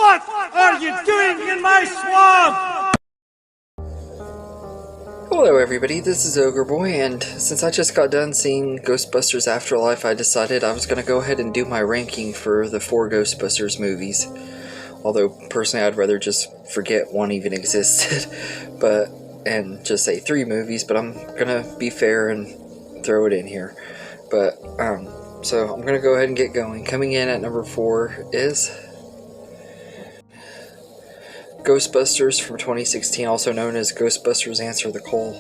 What are you doing in my swamp? Hello everybody, this is Ogre Boy, and since I just got done seeing Ghostbusters Afterlife, I decided I was going to go ahead and do my ranking for the 4 Ghostbusters movies. Although, personally, I'd rather just forget one even existed, and just say 3 movies, but I'm going to be fair and throw it in here. But, so I'm going to go ahead and get going. Coming in at number 4 is Ghostbusters from 2016, also known as Ghostbusters Answer the Call.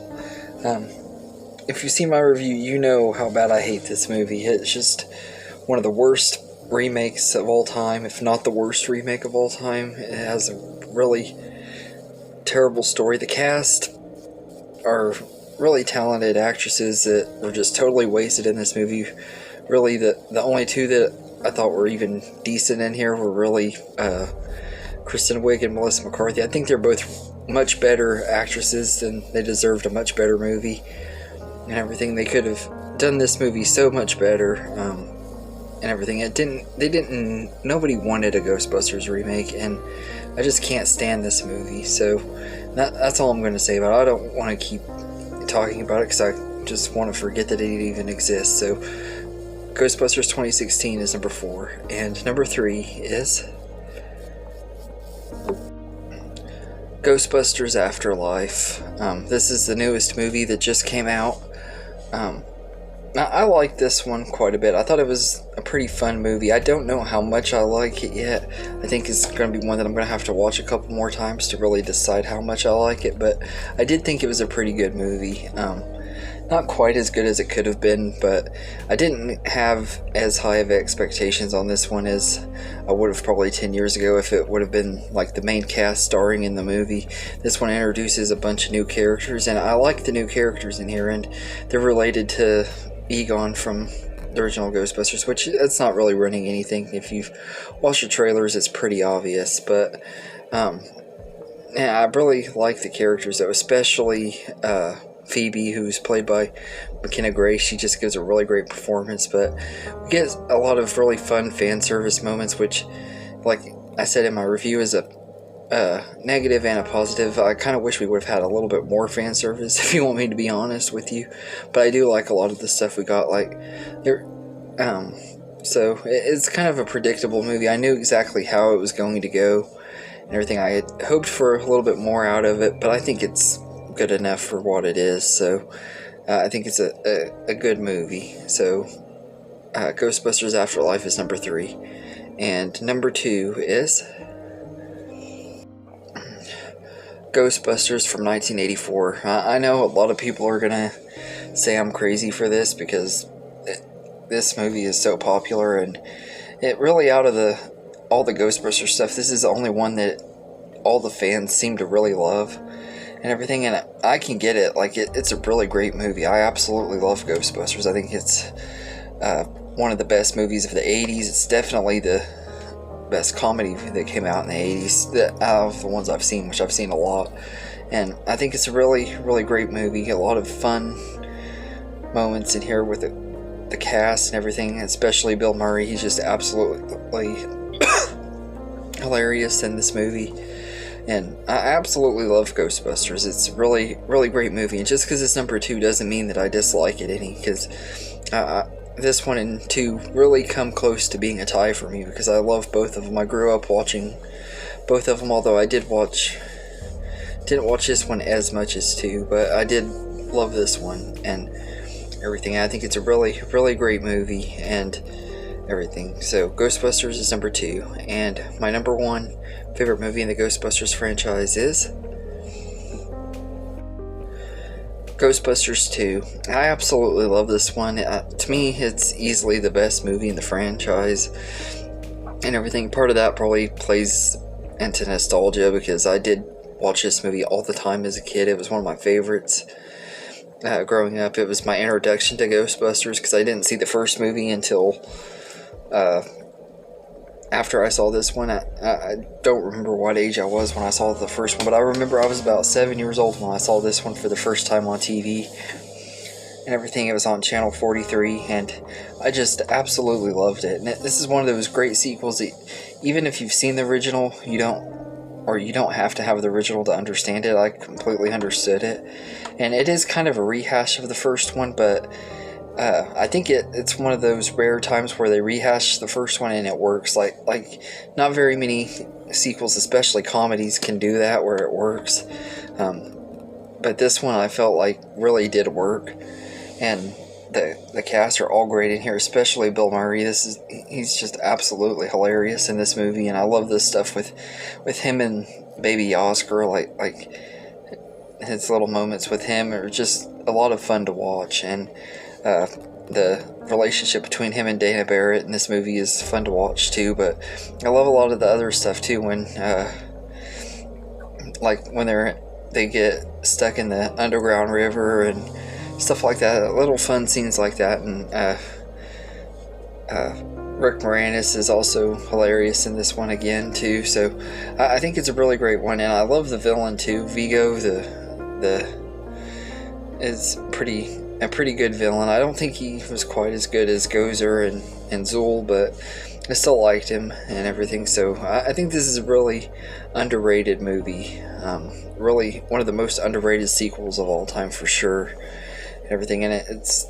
If you see my review, you know how bad I hate this movie. It's just one of the worst remakes of all time, if not the worst remake of all time. It has a really terrible story. The cast are really talented actresses that were just totally wasted in this movie. Really, the only 2 that I thought were even decent in here were really Kristen Wiig and Melissa McCarthy. I think they're both much better actresses and they deserved a much better movie and everything. They could have done this movie so much better and everything. Nobody wanted a Ghostbusters remake, and I just can't stand this movie. So that's all I'm going to say about it. I don't want to keep talking about it because I just want to forget that it even exists. So Ghostbusters 2016 is number 4, and number 3 is Ghostbusters Afterlife. This is the newest movie that just came out. I like this one quite a bit. I thought it was a pretty fun movie. I don't know how much I like it yet. I think it's going to be one that I'm going to have to watch a couple more times to really decide how much I like it, but I did think it was a pretty good movie. Not quite as good as it could have been, but I didn't have as high of expectations on this one as I would have probably 10 years ago if it would have been like the main cast starring in the movie. This one introduces a bunch of new characters, and I like the new characters in here, and they're related to Egon from the original Ghostbusters, which it's not really running anything. If you've watched the trailers, it's pretty obvious, but yeah, I really like the characters though, especially Phoebe, who's played by McKenna Grace. She just gives a really great performance, but we get a lot of really fun fan service moments, which, like I said in my review, is a negative and a positive. I kind of wish we would have had a little bit more fan service, if you want me to be honest with you, but I do like a lot of the stuff we got. Like, so it's kind of a predictable movie. I knew exactly how it was going to go and everything. I had hoped for a little bit more out of it, but I think it's good enough for what it is. So I think it's a good movie. So Ghostbusters Afterlife is number 3, and number 2 is Ghostbusters from 1984. I know a lot of people are gonna say I'm crazy for this because this movie is so popular, and it really, out of all the Ghostbusters stuff, this is the only one that all the fans seem to really love and everything, and I can get it. Like, it's a really great movie. I absolutely love Ghostbusters. I think it's one of the best movies of the 80s. It's definitely the best comedy that came out in the 80s out of the ones I've seen, which I've seen a lot, and I think it's a really, really great movie. A lot of fun moments in here with the cast and everything, especially Bill Murray. He's just absolutely hilarious in this movie. And I absolutely love Ghostbusters. It's a really, really great movie. And just because it's number 2 doesn't mean that I dislike it any. Because this one and 2 really come close to being a tie for me, because I love both of them. I grew up watching both of them, although I didn't watch this one as much as 2. But I did love this one and everything. I think it's a really, really great movie and everything. So Ghostbusters is number 2, and my number 1 favorite movie in the Ghostbusters franchise is Ghostbusters 2. I absolutely love this one. To me, it's easily the best movie in the franchise and everything. Part of that probably plays into nostalgia, because I did watch this movie all the time as a kid. It was one of my favorites growing up. It was my introduction to Ghostbusters, because I didn't see the first movie until after I saw this one. I don't remember what age I was when I saw the first one, but I remember I was about 7 years old when I saw this one for the first time on TV. and everything. It was on Channel 43, and I just absolutely loved it. And this is one of those great sequels that even if you've seen the original, you don't have to have the original to understand it. I completely understood it, and it is kind of a rehash of the first one, but I think it's one of those rare times where they rehash the first one and it works. Like not very many sequels, especially comedies, can do that where it works. But this one I felt like really did work, and the cast are all great in here, especially Bill Murray. He's just absolutely hilarious in this movie, and I love this stuff with him and baby Oscar. Like his little moments with him are just a lot of fun to watch, and the relationship between him and Dana Barrett in this movie is fun to watch too. But I love a lot of the other stuff too, when they get stuck in the underground river and stuff like that, little fun scenes like that. And Rick Moranis is also hilarious in this one again too, so I think it's a really great one. And I love the villain too. Vigo is a pretty good villain. I don't think he was quite as good as Gozer and Zool, but I still liked him and everything. So I think this is a really underrated movie. Really one of the most underrated sequels of all time for sure. Everything in it. It's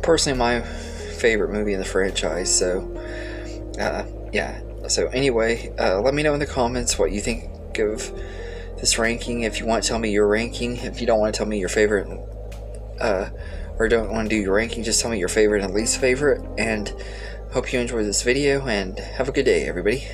personally my favorite movie in the franchise. So yeah. So anyway, let me know in the comments what you think of this ranking. If you want to tell me your ranking, if you don't want to tell me your favorite or don't want to do your ranking, just tell me your favorite and least favorite. And hope you enjoyed this video, and have a good day, everybody.